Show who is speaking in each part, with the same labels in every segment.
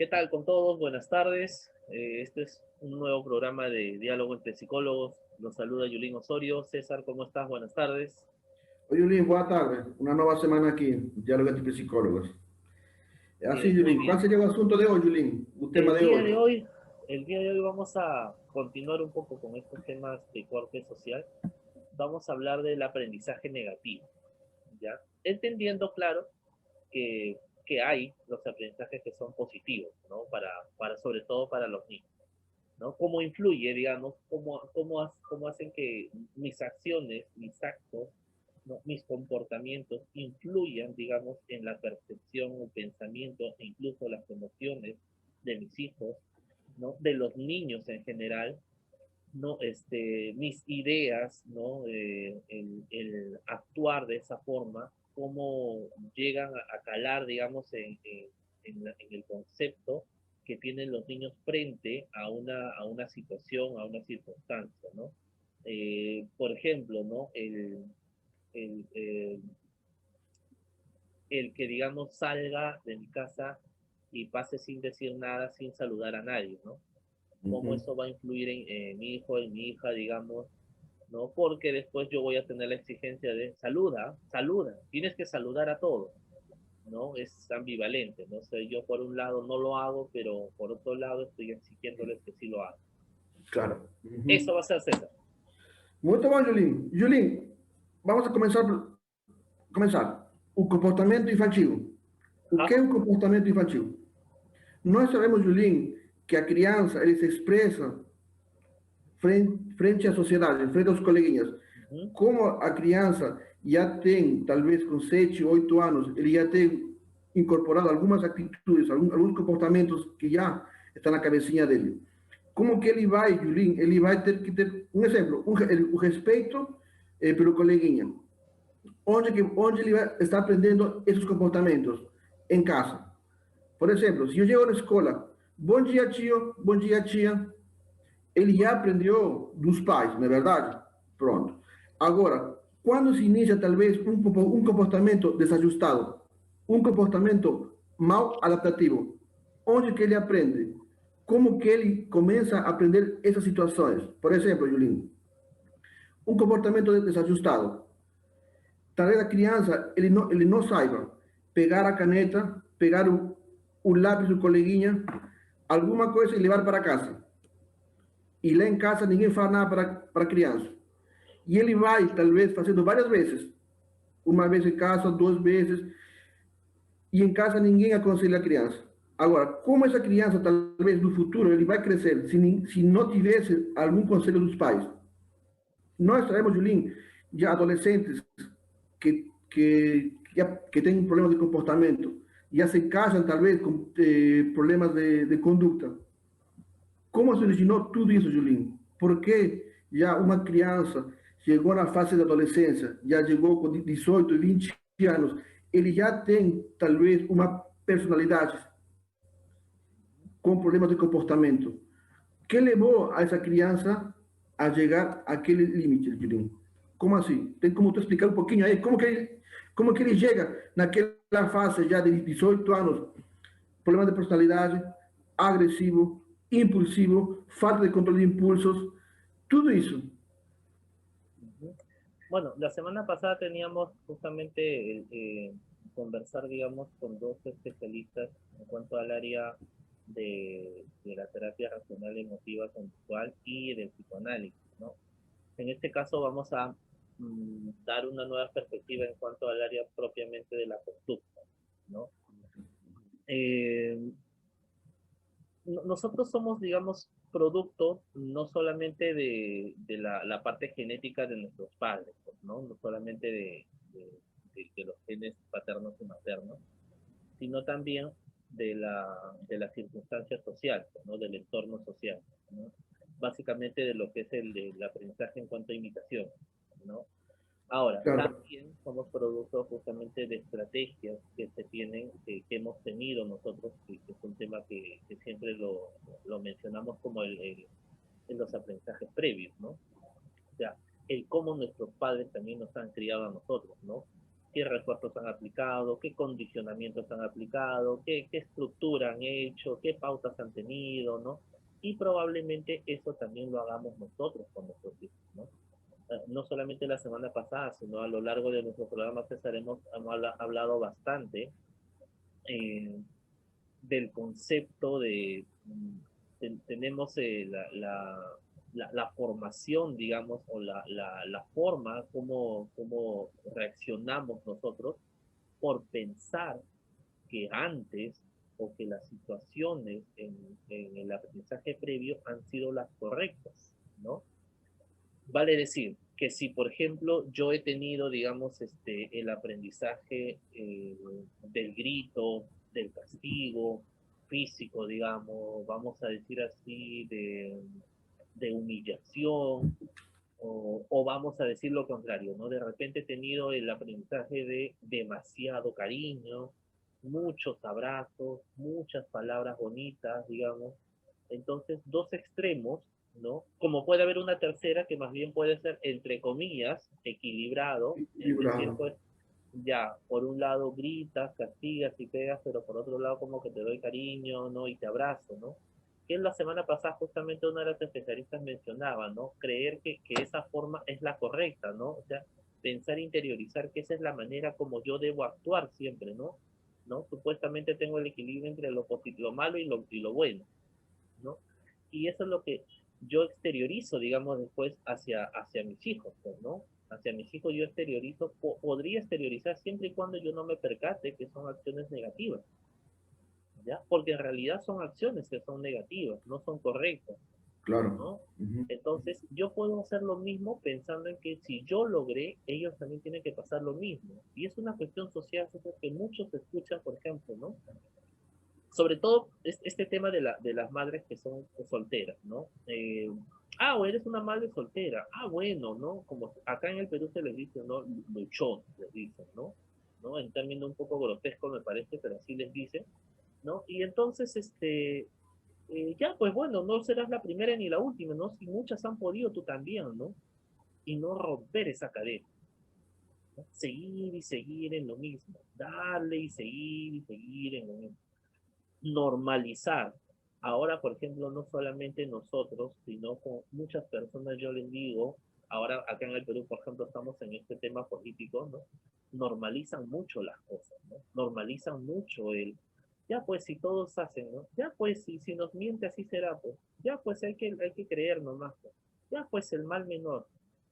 Speaker 1: ¿Qué tal con todos? Buenas tardes. Este es un nuevo programa de diálogo entre psicólogos. Los saluda Yulín Osorio. César, ¿cómo estás? Buenas tardes.
Speaker 2: Oi, Julinho, boa tarde. Uma nova semana aqui, Diálogo entre Psicólogos. É assim,
Speaker 1: Bien, muy
Speaker 2: Julinho. Qual
Speaker 1: bien.
Speaker 2: seria o assunto de hoje, Julinho? O tema
Speaker 1: El
Speaker 2: de
Speaker 1: día de
Speaker 2: hoje?
Speaker 1: hoy, el día de hoy vamos a continuar un poco con estos temas de corte social. Vamos a hablar del aprendizaje negativo, ¿ya? Entendiendo, claro, que hay los aprendizajes que son positivos, ¿no? Sobre todo para los niños. ¿No? ¿Cómo influye, digamos, cómo hacen que mis acciones, mis actos, ¿no? Mis comportamientos influyan, digamos, en la percepción o pensamiento e incluso las emociones de mis hijos, ¿no? De los niños en general, ¿no? Mis ideas, ¿no? El actuar de esa forma, cómo llegan a calar, digamos, en el concepto que tienen los niños frente a una situación, a una circunstancia, ¿no? Por ejemplo, ¿no? El, el, el que, digamos, salga de mi casa y pase sin decir nada, sin saludar a nadie, ¿no? Cómo
Speaker 2: Uhum.
Speaker 1: eso va a influir en mi hijo, en mi hija, digamos, ¿no? Porque después yo voy a tener la exigencia de saluda, saluda, tienes que saludar a todos, ¿no? Es ambivalente, ¿no? O sea, yo por un lado no lo hago, pero por otro lado estoy exigiéndoles que sí lo hagan.
Speaker 2: Claro.
Speaker 1: Eso
Speaker 2: Uhum.
Speaker 1: va a ser César.
Speaker 2: Muito bom, Julinho. Julinho, vamos a começar. O comportamento infantil. O que
Speaker 1: Ajá.
Speaker 2: é o comportamento infantil? Nós sabemos, Julinho, que a criança ele se expressa frente à sociedade, frente aos coleguinhas.
Speaker 1: Uh -huh.
Speaker 2: Como a criança já tem, talvez com 7, 8 anos, ele já tem incorporado algumas atitudes, alguns comportamentos que já estão na cabecinha dele. Como que ele vai, Julin, ele vai ter que ter, um exemplo, o respeito pelo coleguinha. Onde ele vai estar aprendendo esses comportamentos? Em casa. Por exemplo, se eu chego na escola, bom dia tio, bom dia tia, ele já aprendeu dos pais, não é verdade? Pronto. Agora, quando se inicia talvez um comportamento desajustado, um comportamento mal adaptativo, onde que ele aprende? Como que ele começa a aprender essas situações? Por exemplo, Julinho, um comportamento desajustado. Talvez a criança ele não saiba pegar a caneta, pegar o lápis do coleguinha, alguma coisa e levar para casa. E lá em casa ninguém fala nada para a criança. E ele vai, talvez, fazendo várias vezes. Uma vez em casa, duas vezes. E em casa ninguém aconselha a criança. Agora, como essa criança, talvez no futuro, ele vai crescer se não tivesse algum conselho dos pais? Nós sabemos, Julinho, de adolescentes que têm problemas de comportamento, já se casam, talvez, com problemas de conduta. Como se originou tudo isso, Julinho? Porque já uma criança chegou na fase da adolescência, já chegou com 18, 20 anos, ele já tem talvez uma personalidade com problemas de comportamento. Que levou a essa criança a chegar àquele limite, Julinho? Como assim? Tem como tu explicar um pouquinho aí? Como que ele chega naquela fase já de 18 anos, problema de personalidade, agressivo, impulsivo, falta de controle de impulsos, tudo isso.
Speaker 1: Uh -huh. Bueno, la semana pasada teníamos justamente conversar, digamos, con dos especialistas en cuanto al área de la terapia racional emotiva conductual y del psicoanálisis, ¿no? En este caso vamos a dar una nueva perspectiva en cuanto al área propiamente de la conducta, ¿no? Eh, Nosotros somos, digamos, producto no solamente la parte genética de nuestros padres, pues, ¿no? No solamente de los genes paternos y maternos, sino también de la circunstancia social, ¿no? Del entorno social, ¿no? Básicamente de lo que es el aprendizaje en cuanto a imitación, ¿no? Ahora,
Speaker 2: Claro,
Speaker 1: también somos producto justamente de estrategias que se tienen, que hemos tenido nosotros, que es un tema que siempre lo mencionamos como en los aprendizajes previos, ¿no? O sea, el cómo nuestros padres también nos han criado a nosotros, ¿no? ¿Qué refuerzos han aplicado, qué condicionamientos han aplicado, qué estructura han hecho, qué pautas han tenido, ¿no? Y probablemente eso también lo hagamos nosotros con nuestros hijos, ¿no? No solamente la semana pasada, sino a lo largo de nuestro programa hemos hablado bastante eh, del concepto de, tenemos la formación, digamos, o la forma como reaccionamos nosotros por pensar que antes o que las situaciones en el aprendizaje previo han sido las correctas, ¿no? Vale decir que si, por ejemplo, yo he tenido, digamos, el aprendizaje del grito, del castigo físico, digamos, vamos a decir así, de humillación, o vamos a decir lo contrario, ¿no? De repente he tenido el aprendizaje de demasiado cariño, muchos abrazos, muchas palabras bonitas, digamos. Entonces, dos extremos, ¿no? Como puede haber una tercera que más bien puede ser, entre comillas, equilibrado, es decir,
Speaker 2: Equilibrado.
Speaker 1: pues ya, por un lado gritas, castigas y pegas, pero por otro lado como que te doy cariño, ¿no? Y te abrazo, ¿no? Que la semana pasada justamente una de las especialistas mencionaba, ¿no? Creer que esa forma es la correcta, ¿no? O sea, pensar, interiorizar que esa es la manera como yo debo actuar siempre, ¿no? ¿No? Supuestamente tengo el equilibrio entre lo malo y lo bueno, ¿no? Y eso es lo que yo exteriorizo, digamos, después hacia mis hijos, pues, ¿no? Hacia mis hijos yo exteriorizo, podría exteriorizar siempre y cuando yo no me percate que son acciones negativas, ¿ya? Porque en realidad son acciones que son negativas, no son correctas,
Speaker 2: Claro.
Speaker 1: ¿no?
Speaker 2: Ujú.
Speaker 1: Entonces, yo puedo hacer lo mismo pensando en que si yo logré, ellos también tienen que pasar lo mismo. Y es una cuestión social que muchos escuchan, por ejemplo, ¿no? Sobre todo este tema de las madres que son solteras, ¿no? O eres una madre soltera. Bueno, ¿no? Como acá en el Perú se les dice, ¿no? Luchón, les dicen, ¿no? ¿No? En términos un poco grotescos me parece, pero así les dicen, ¿no? Y entonces, ya, pues bueno, no serás la primera ni la última, ¿no? Si muchas han podido, tú también, ¿no? Y no romper esa cadena, ¿no? Seguir y seguir en lo mismo, darle y seguir en lo mismo, normalizar. Ahora, por ejemplo, no solamente nosotros, sino con muchas personas, yo les digo, ahora acá en el Perú, por ejemplo, estamos en este tema político, ¿no? Normalizan mucho las cosas, ¿no? Normalizan mucho ya pues si todos hacen, ¿no? Ya pues si nos miente así será, pues. Ya pues hay que creer nomás, pues. Ya pues el mal menor.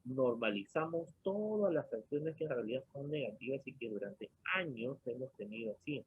Speaker 1: Normalizamos todas las acciones que en realidad son negativas y que durante años hemos tenido así.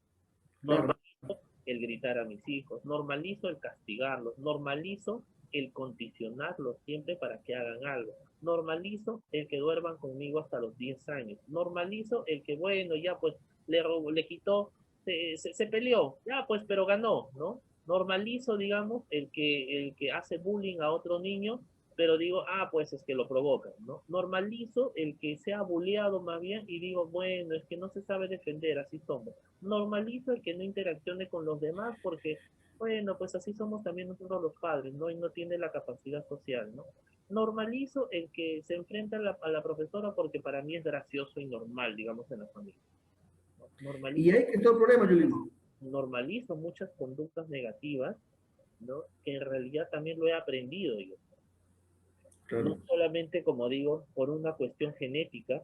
Speaker 2: Claro.
Speaker 1: Normalizo el gritar a mis hijos, normalizo el castigarlos, normalizo el condicionarlos siempre para que hagan algo, normalizo el que duerman conmigo hasta los 10 años, normalizo el que, bueno, ya pues le quitó, se peleó, ya pues, pero ganó, ¿no? Normalizo, digamos, el que hace bullying a otro niño, pero digo, pues es que lo provocan, ¿no? Normalizo el que sea bulleado más bien y digo, bueno, es que no se sabe defender, así somos. Normalizo el que no interaccione con los demás porque, bueno, pues así somos también nosotros los padres, ¿no? Y no tiene la capacidad social, ¿no? Normalizo el que se enfrenta a la profesora porque para mí es gracioso y normal, digamos, en la familia, ¿no?
Speaker 2: Y ahí que está el problema, Julín.
Speaker 1: Normalizo muchas conductas negativas, ¿no? Que en realidad también lo he aprendido yo. No
Speaker 2: Claro.
Speaker 1: solamente, como digo, por una cuestión genética,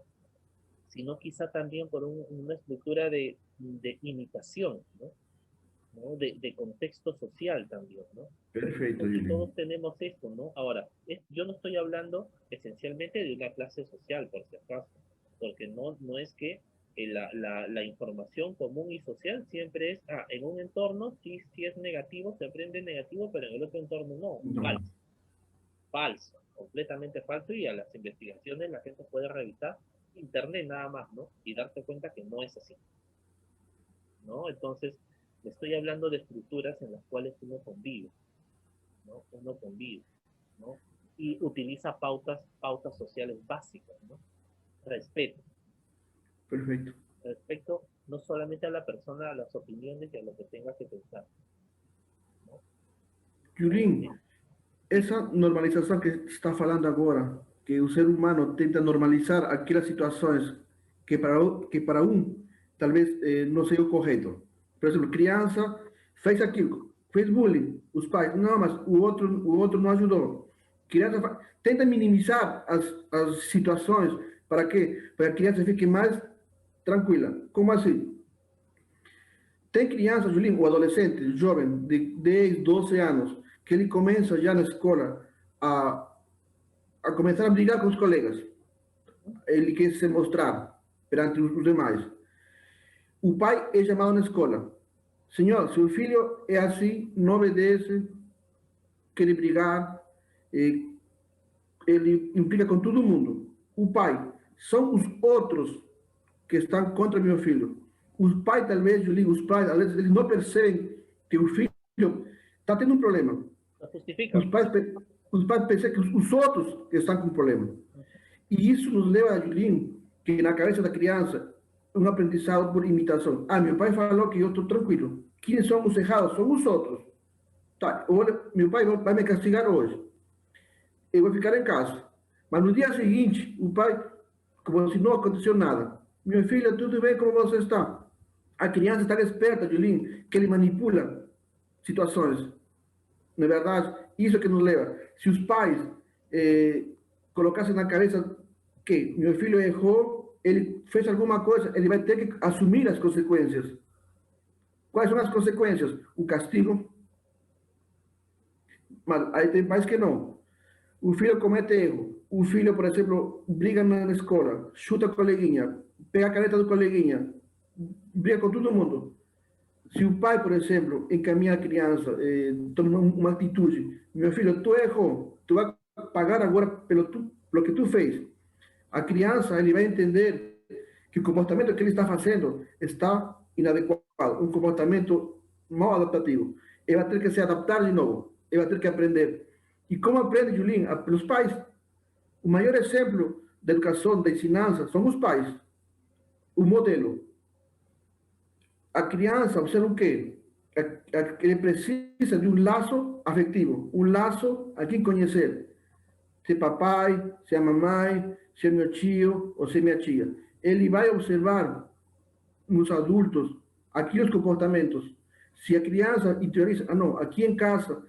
Speaker 1: sino quizá también por una estructura de imitación, ¿no? ¿No? De contexto social también, ¿no?
Speaker 2: Perfecto,
Speaker 1: Porque
Speaker 2: Julín.
Speaker 1: todos tenemos esto, ¿no? Ahora, yo no estoy hablando esencialmente de una clase social, por si acaso, porque no es que la información común y social siempre es, en un entorno sí es negativo, se aprende negativo, pero en el otro entorno no,
Speaker 2: No.
Speaker 1: falso, falso, completamente falso, y a las investigaciones la gente puede revisar internet nada más, ¿no? Y darse cuenta que no es así, ¿no? Entonces, le estoy hablando de estructuras en las cuales uno convive, ¿no? Uno convive, ¿no? Y utiliza pautas sociales básicas, ¿no? Respeto,
Speaker 2: Perfecto.
Speaker 1: respeto no solamente a la persona, a las opiniones y a lo que tenga que pensar, ¿no?
Speaker 2: Julín,
Speaker 1: Diga.
Speaker 2: essa normalização que está falando agora, que o ser humano tenta normalizar aquelas situações que para um talvez não seja o correto. Por exemplo, criança fez aquilo, fez bullying, os pais, não, mas o outro não ajudou. Criança tenta minimizar as situações para que para a criança fique mais tranquila. Como assim? Tem criança, Julinho, ou adolescente, jovem, de 10, 12 anos, que ele começa já na escola a começar a brigar com os colegas. Ele quer se mostrar perante os demais. O pai é chamado na escola. Senhor, seu filho é assim, não obedece, quer brigar, ele implica com todo mundo. O pai, são os outros que estão contra meu filho. Os pais, talvez, eu ligo, os pais, às vezes, eles não percebem que o filho está tendo um problema.
Speaker 1: Lo justifican.
Speaker 2: Os pais, os pais pensam que os outros estão com problema. E isso nos leva a Julinho, que na cabeça da criança, um aprendizado por imitação. Ah, meu pai falou que eu estou tranquilo. Quem são os errados? São os outros. Tá, olha, meu pai vai me castigar hoje. Eu vou ficar em casa. Mas no dia seguinte, o pai, como se não aconteceu nada. Meu filho, tudo bem, como você está? A criança está esperta, Julinho, que ele manipula situações. Na verdade, isso que nos leva. Se os pais colocassem na cabeça que meu filho errou, ele fez alguma coisa, ele vai ter que assumir as consequências. Quais são as consequências? O castigo. Mas aí tem pais que não. O filho comete erro. O filho, por exemplo, briga na escola, chuta a coleguinha, pega a caneta do coleguinha, briga com todo mundo. Se o pai, por exemplo, encaminha a criança, toma uma atitude, meu filho, tu errou, tu vai pagar agora pelo que tu fez. A criança, ele vai entender que o comportamento que ele está fazendo está inadequado, um comportamento mal adaptativo. Ele vai ter que se adaptar de novo, ele vai ter que aprender. E como aprende, Julinho? Pelos pais. O maior exemplo de educação, de ensinança, são os pais. O modelo. A criança observa o quê? Ele precisa de um laço afetivo, um laço a quem conhecer. Se é papai, se é mamãe, se é meu tio ou se é minha tia. Ele vai observar nos adultos aqueles comportamentos. Se a criança interioriza, ah não, aqui em casa,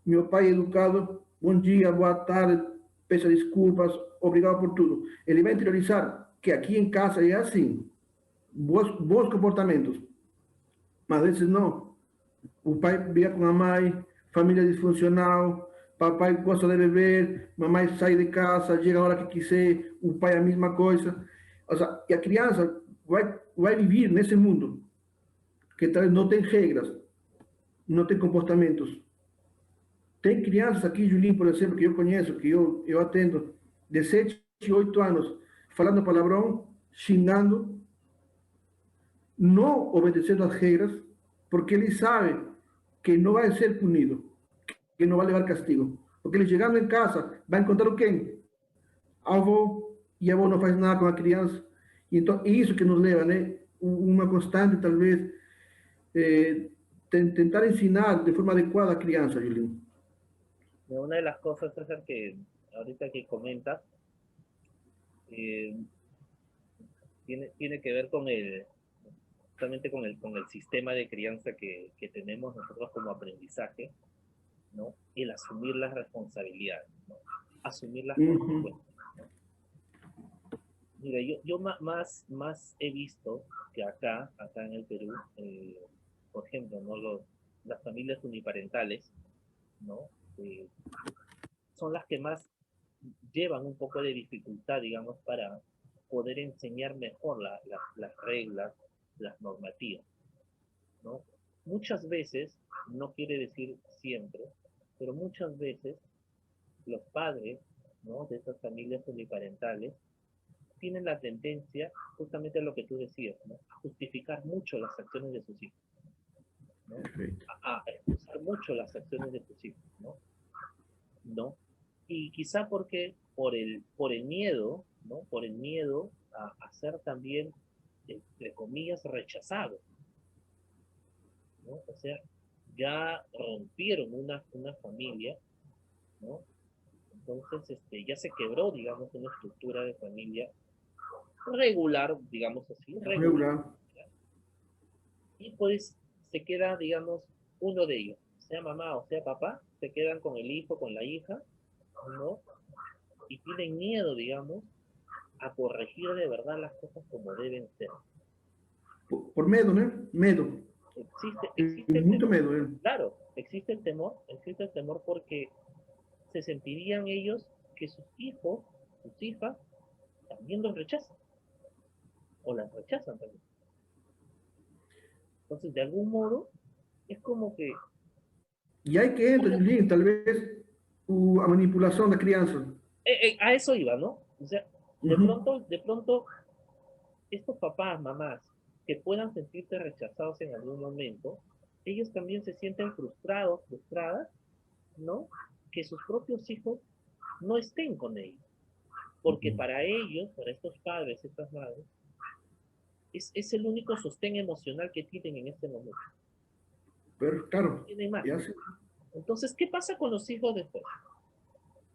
Speaker 2: meu pai é educado, bom dia, boa tarde, peço desculpas, obrigado por tudo. Ele vai interiorizar que aqui em casa é assim, bons comportamentos. Mas às vezes não. O pai briga com a mãe, família disfuncional, papai gosta de beber, mamãe sai de casa, chega a hora que quiser, o pai a mesma coisa. Ou seja, e a criança vai viver nesse mundo que talvez não tem regras, não tem comportamentos. Tem crianças aqui, Julinho, por exemplo, que eu conheço, que eu atendo, de 7, 8 anos, falando palavrão, xingando, não obedecendo às regras, porque ele sabe que não vai ser punido, que não vai levar castigo. Porque ele chegando em casa, vai encontrar quem? A avó, e a avó não faz nada com a criança. Então, é isso que nos leva, né? Uma constante, talvez, tentar ensinar de forma adequada a criança, Julinho.
Speaker 1: Una de las cosas, César, que ahorita que comentas, eh, tiene que ver con justamente con el sistema de crianza que tenemos nosotros como aprendizaje, ¿no? El asumir las responsabilidades, ¿no? Asumir las consecuencias. ¿No? Mira, yo más he visto que acá en el Perú, por ejemplo, ¿no? Las familias uniparentales, ¿no? Son las que más llevan un poco de dificultad, digamos, para poder enseñar mejor las reglas, las normativas, ¿no? Muchas veces, no quiere decir siempre, pero muchas veces los padres, ¿no? De estas familias uniparentales tienen la tendencia, justamente a lo que tú decías, ¿no? A justificar mucho las acciones de sus hijos, ¿no? A excusar mucho las acciones de sus hijos, ¿no? ¿No? Y quizá porque por el miedo, ¿no? Por el miedo a ser también, entre comillas, rechazado, ¿no? O sea, ya rompieron una familia, ¿no? Entonces, ya se quebró, digamos, una estructura de familia regular, digamos así, regular,
Speaker 2: regular.
Speaker 1: y pues se queda, digamos, uno de ellos, sea mamá o sea papá, se quedan con el hijo, con la hija, ¿no? Y tienen miedo, digamos, a corregir de verdad las cosas como deben ser.
Speaker 2: Por medo, né? Medo.
Speaker 1: Existe el
Speaker 2: Muito
Speaker 1: temor,
Speaker 2: medo, né?
Speaker 1: claro, existe el temor porque se sentirían ellos que sus hijos, sus hijas, también los rechazan, o las rechazan también. Entonces, de algún modo, es como que
Speaker 2: E aí que entra, Julinho, talvez a manipulação da criança.
Speaker 1: a eso iba, ¿no? O sea,
Speaker 2: Uhum.
Speaker 1: de pronto, estos papás, mamás, que puedan sentirse rechazados en algún momento, ellos también se sienten frustrados, frustradas, ¿no? Que sus propios hijos no estén con ellos. Porque
Speaker 2: Uhum.
Speaker 1: para ellos, para estos padres, estas madres, es el único sostén emocional que tienen en este momento.
Speaker 2: Pero,
Speaker 1: No
Speaker 2: claro,
Speaker 1: tienen más.
Speaker 2: é assim.
Speaker 1: Entonces, ¿qué pasa con los hijos después?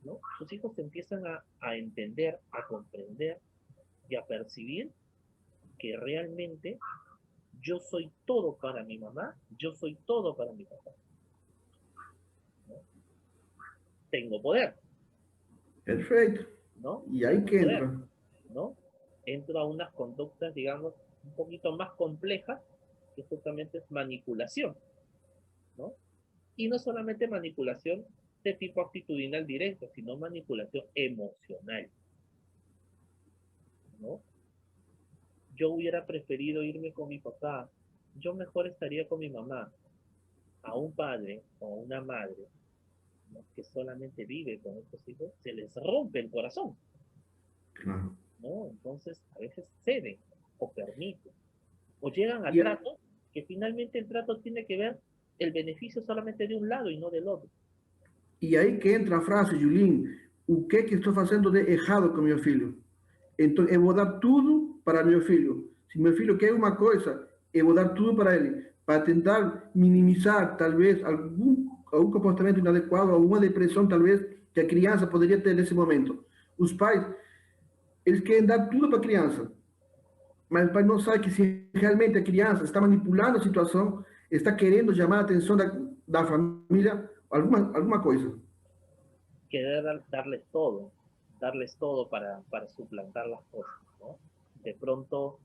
Speaker 1: ¿No? Sus hijos empiezan a entender, a comprender y a percibir que realmente yo soy todo para mi mamá, yo soy todo para mi papá. ¿No? Tengo poder,
Speaker 2: Perfeito.
Speaker 1: ¿no?
Speaker 2: E aí
Speaker 1: Tengo
Speaker 2: que
Speaker 1: poder,
Speaker 2: entra.
Speaker 1: ¿no? Entro a unas conductas, digamos, un poquito más complejas, que justamente es manipulación, ¿no? Y no solamente manipulación de tipo actitudinal directo, sino manipulación emocional, ¿no? Yo hubiera preferido irme con mi papá, yo mejor estaría con mi mamá. A un padre o a una madre, ¿no? Que solamente vive con estos hijos, se les rompe el corazón,
Speaker 2: Claro.
Speaker 1: ¿no? Entonces, a veces ceden o permiten, o llegan a
Speaker 2: E,
Speaker 1: tratos que finalmente el trato tiene que ver el beneficio solamente de un lado y no del otro.
Speaker 2: e aí que entra a frase, Julinho, o que estou fazendo de errado com meu filho? Então, eu vou dar tudo para meu filho. Se meu filho quer uma coisa, eu vou dar tudo para ele, para tentar minimizar, talvez, algum comportamento inadequado, alguma depressão, talvez, que a criança poderia ter nesse momento. Os pais, eles querem dar tudo para a criança, mas o pai não sabe que se realmente a criança está manipulando a situação, está querendo chamar a atenção da família, alguma coisa.
Speaker 1: Querer darles todo para suplantar las cosas, ¿no? De pronto,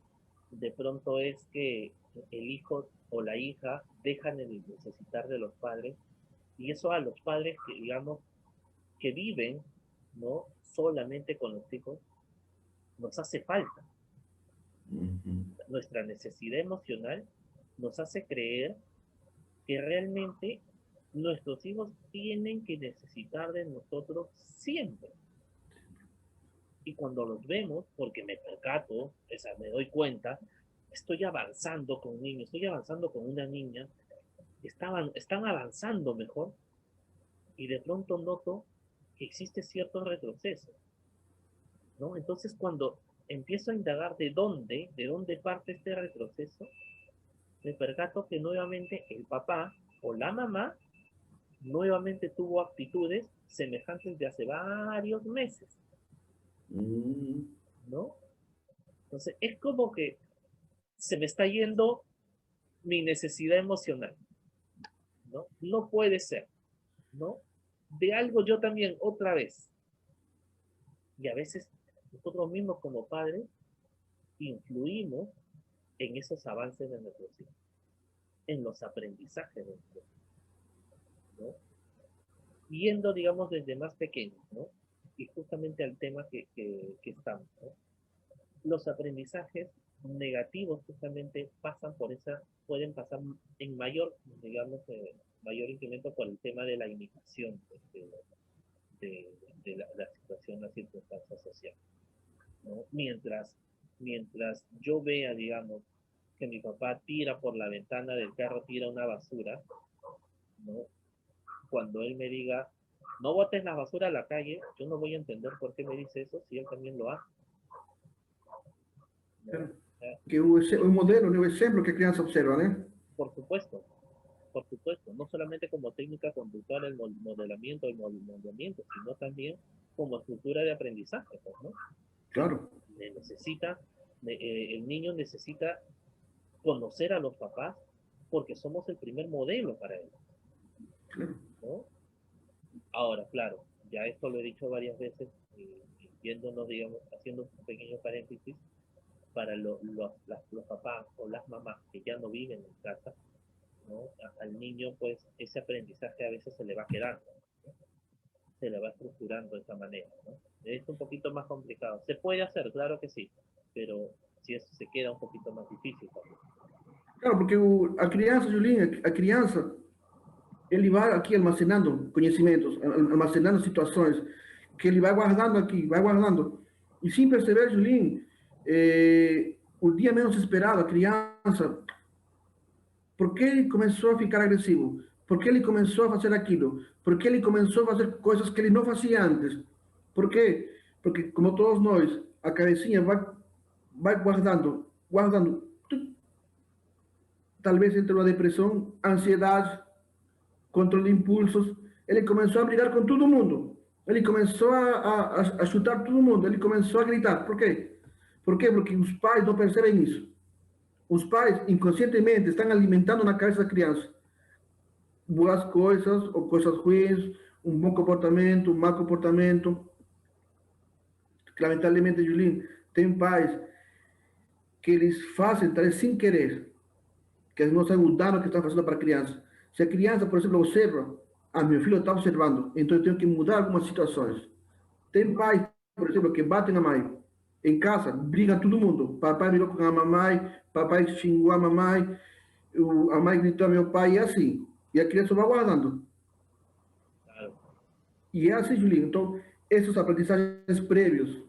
Speaker 1: de pronto es que el hijo o la hija dejan de necesitar de los padres y eso a los padres que digamos que viven, ¿no? Solamente con los hijos, nos hace falta.
Speaker 2: Uhum.
Speaker 1: Nuestra necesidad emocional nos hace creer que realmente nuestros hijos tienen que necesitar de nosotros siempre. Y cuando los vemos, porque me percato, o sea, me doy cuenta, estoy avanzando con un niño, estoy avanzando con una niña, están avanzando mejor y de pronto noto que existe cierto retroceso, ¿no? Entonces cuando empiezo a indagar de dónde parte este retroceso, me percato que nuevamente el papá o la mamá nuevamente tuvo actitudes semejantes de hace varios meses, ¿no? Entonces es como que se me está yendo mi necesidad emocional, ¿no? No puede ser, ¿no? De algo yo también, otra vez. Y a veces nosotros mismos como padres influimos en esos avances de nuestros hijos, en los aprendizajes de nuestros hijos, ¿no? Yendo, digamos, desde más pequeños, ¿no? Y justamente al tema que estamos, ¿no? Los aprendizajes negativos justamente pasan por esa, pueden pasar en mayor, digamos, mayor incremento por el tema de la imitación de, la situación, la circunstancia social, ¿no? Mientras yo vea, digamos, que mi papá tira por la ventana del carro, tira una basura, ¿no? Cuando él me diga, no botes la basura a la calle, yo no voy a entender por qué me dice eso si él también lo hace, ¿no?
Speaker 2: Que o modelo, né? O exemplo que a criança observa, né?
Speaker 1: Por supuesto, no solamente como técnica conductual el modelamiento, el sino también como estructura de aprendizaje, pues, ¿no?
Speaker 2: Claro.
Speaker 1: Necesita El niño necesita conocer a los papás porque somos el primer modelo para él, ¿no? Ahora, claro, ya esto lo he dicho varias veces, yéndonos, digamos, haciendo un pequeño paréntesis, para los papás o las mamás que ya no viven en casa, ¿no? Al niño, pues, ese aprendizaje a veces se le va quedando, ¿no? Se le va estructurando de esa manera, ¿no? Es un poquito más complicado. Se puede hacer, claro que sí, pero si eso se queda un poquito más difícil también.
Speaker 2: Claro, porque a criança, Julinho, a criança, ele vai aqui almacenando conhecimentos, almacenando situações que ele vai guardando aqui, vai guardando. E sem perceber, Julinho, o dia menos esperado, a criança, por que ele começou a ficar agressivo? Por que ele começou a fazer aquilo? Por que ele começou a fazer coisas que ele não fazia antes? Por quê? Porque, como todos nós, a cabecinha vai guardando, guardando. Talvez entre uma depressão, ansiedade, controle de impulsos. Ele começou a brigar com todo mundo. Ele começou a chutar todo mundo. Ele começou a gritar. Por quê? Por quê? Porque os pais não percebem isso. Os pais, inconscientemente, estão alimentando na cabeça da criança boas coisas ou coisas ruins, um bom comportamento, um mau comportamento. Lamentablemente, Julinho, tem pais que eles fazem, talvez sem querer, que eles não sabem o dano que estão fazendo para a criança. Se a criança, por exemplo, observa, meu filho está observando, então eu tenho que mudar algumas situações. Tem pais, por exemplo, que batem a mãe. Em casa, brigam todo mundo. Papai brigou com a mamãe, papai xingou a mamãe, a mãe gritou a meu pai, e assim. E a criança vai guardando. E é assim, Julinho. Então, esses aprendizagens prévios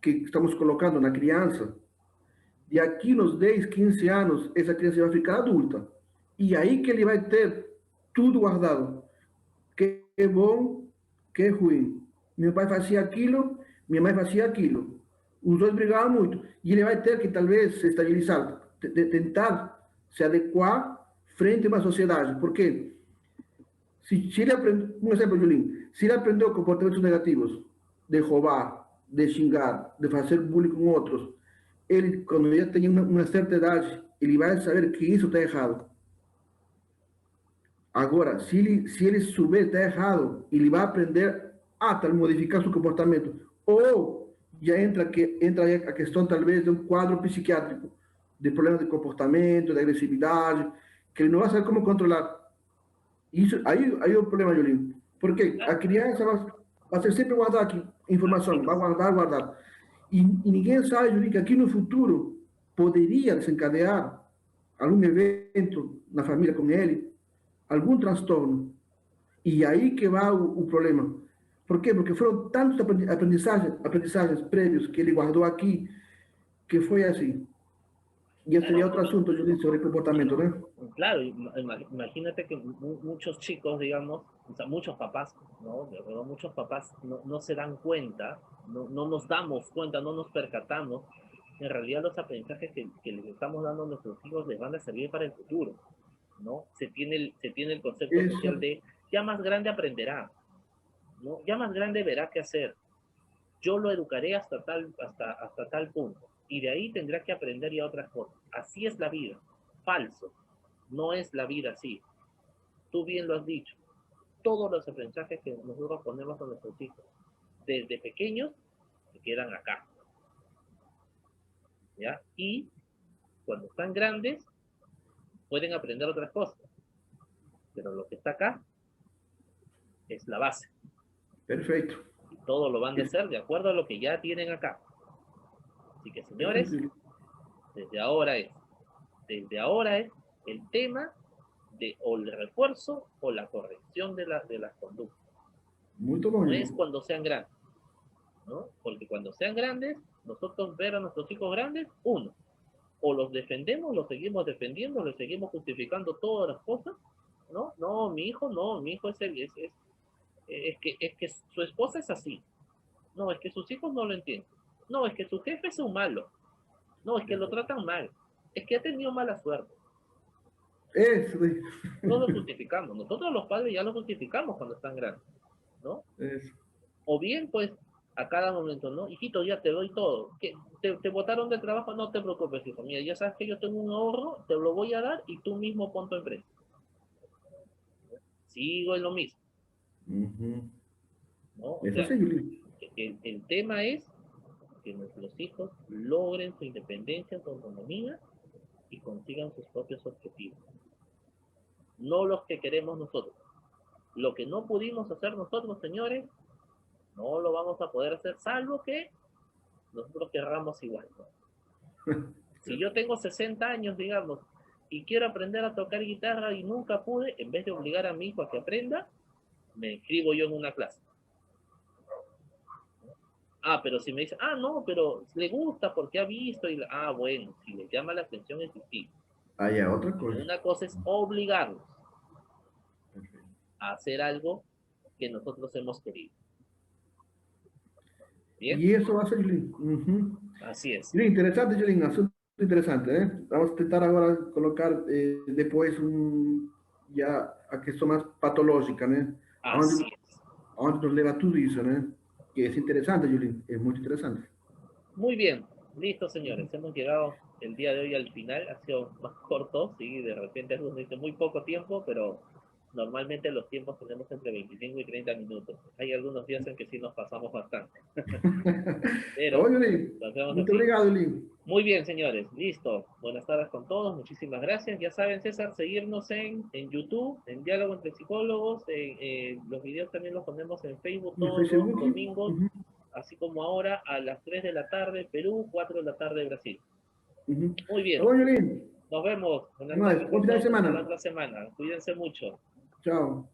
Speaker 2: que estamos colocando na criança, de aqui nos 10, 15 anos, essa criança vai ficar adulta. E aí que ele vai ter tudo guardado. Que é bom, que é ruim. Meu pai fazia aquilo, minha mãe fazia aquilo. Os dois brigavam muito. E ele vai ter que, talvez, se estabilizar, tentar se adequar frente a uma sociedade. Por quê? Se ele aprende, um exemplo, Julinho, se ele aprendeu comportamentos negativos, de roubar, de xingar, de fazer bullying com outros, ele, quando já tem uma certa idade, ele vai saber que isso está errado. Agora, se ele souber que está errado, ele vai aprender a modificar seu comportamento. Ou já entra a questão, talvez, de um quadro psiquiátrico, de problemas de comportamento, de agressividade, que ele não vai saber como controlar. Isso, aí é o problema, Julinho. Porque a criança vai ser sempre guardar aqui informação, vai guardar. E ninguém sabe, Julinho, que aqui no futuro poderia desencadear algum evento na família com ele, algum transtorno. E aí que vai o problema. Por quê? Porque foram tantos aprendizagens prévios que ele guardou aqui, que foi assim. Y ese sería otro asunto, yo digo, sobre comportamiento, ¿no?
Speaker 1: Claro, imagínate que muchos chicos, digamos, o sea, muchos papás, ¿no? Muchos papás no se dan cuenta, no nos damos cuenta, no nos percatamos. En realidad los aprendizajes que les estamos dando a nuestros hijos les van a servir para el futuro, ¿no? Se tiene el concepto social de ya más grande aprenderá, ¿no? Ya más grande verá qué hacer. Yo lo educaré hasta tal punto. Y de ahí tendrá que aprender ya otras cosas. Así es la vida. Falso. No es la vida así. Tú bien lo has dicho. Todos los aprendizajes que nosotros ponemos a nuestros hijos, desde pequeños, se quedan acá. ¿Ya? Y cuando están grandes, pueden aprender otras cosas. Pero lo que está acá es la base.
Speaker 2: Perfecto.
Speaker 1: Y todo lo van a hacer de acuerdo a lo que ya tienen acá. Así que, señores, desde ahora es el tema de o el refuerzo o la corrección de las conductas.
Speaker 2: Muy bueno.
Speaker 1: No es cuando sean grandes, ¿no? Porque cuando sean grandes, nosotros ver a nuestros hijos grandes, uno, o los defendemos, los seguimos defendiendo, les seguimos justificando todas las cosas, ¿no? No, mi hijo es que su esposa es así. No, es que sus hijos no lo entienden. No, es que su jefe es un malo. No, es que lo tratan mal. Es que ha tenido mala suerte.
Speaker 2: Eso.
Speaker 1: No lo justificamos. Nosotros los padres ya lo justificamos cuando están grandes, ¿no?
Speaker 2: Eso.
Speaker 1: O bien, pues, a cada momento, ¿no? Hijito, ya te doy todo. ¿Qué? ¿Te botaron del trabajo? No te preocupes, hijo. Mira, ya sabes que yo tengo un ahorro, te lo voy a dar y tú mismo pon tu empresa. Sigo en lo mismo,
Speaker 2: Ujú.
Speaker 1: ¿no? O
Speaker 2: Eso
Speaker 1: sea,
Speaker 2: sí, Yulín.
Speaker 1: el tema es que nuestros hijos logren su independencia, su autonomía y consigan sus propios objetivos. No los que queremos nosotros. Lo que no pudimos hacer nosotros, señores, no lo vamos a poder hacer, salvo que nosotros querramos igual, ¿no? Si yo tengo 60 años, digamos, y quiero aprender a tocar guitarra y nunca pude, en vez de obligar a mi hijo a que aprenda, me inscribo yo en una clase. Ah, pero si me dice, ah, no, pero le gusta porque ha visto, bueno, si le llama la atención es distinto.
Speaker 2: Ah, ya, otra
Speaker 1: Pero
Speaker 2: cosa.
Speaker 1: una cosa es obligarlos
Speaker 2: Perfecto.
Speaker 1: a hacer algo que nosotros hemos querido. ¿Bien?
Speaker 2: Y eso va a ser, Yulín. Ujú.
Speaker 1: Así es.
Speaker 2: Yulín, interesante, Yulín, asunto interesante, ¿eh? Vamos a intentar agora colocar depois já a questão mais patológica, né?
Speaker 1: Así
Speaker 2: Onde,
Speaker 1: es.
Speaker 2: onde nos leva tudo isso, né? Que é interessante, Yulín, é muito interessante.
Speaker 1: Muy bien, listo señores, hemos llegado el día de hoy al final, ha sido más corto, sí, de repente algunos dicen muy poco tiempo, pero normalmente los tiempos tenemos entre 25 y 30 minutos. Hay algunos días en que sí nos pasamos bastante,
Speaker 2: Tá bom,
Speaker 1: pero
Speaker 2: Yulín?
Speaker 1: lo hacemos
Speaker 2: Muito
Speaker 1: así.
Speaker 2: obrigado, Yulín.
Speaker 1: Muy bien, señores, listo. Buenas tardes con todos, muchísimas gracias. Ya saben, César, seguirnos en YouTube, en Diálogo entre Psicólogos, los videos también los ponemos en Facebook
Speaker 2: No
Speaker 1: todos los
Speaker 2: Facebook.
Speaker 1: domingos,
Speaker 2: Uhum,
Speaker 1: así como ahora a las 3 de la tarde Perú, 4 de la tarde Brasil.
Speaker 2: uhum.
Speaker 1: Muy
Speaker 2: Tá
Speaker 1: bien,
Speaker 2: bom, Yulín?
Speaker 1: nos vemos.
Speaker 2: Até
Speaker 1: Buenas
Speaker 2: mais.
Speaker 1: tardes
Speaker 2: Bom
Speaker 1: a
Speaker 2: final de
Speaker 1: todos, hasta la
Speaker 2: semana.
Speaker 1: otra semana. Cuídense mucho.
Speaker 2: Tchau.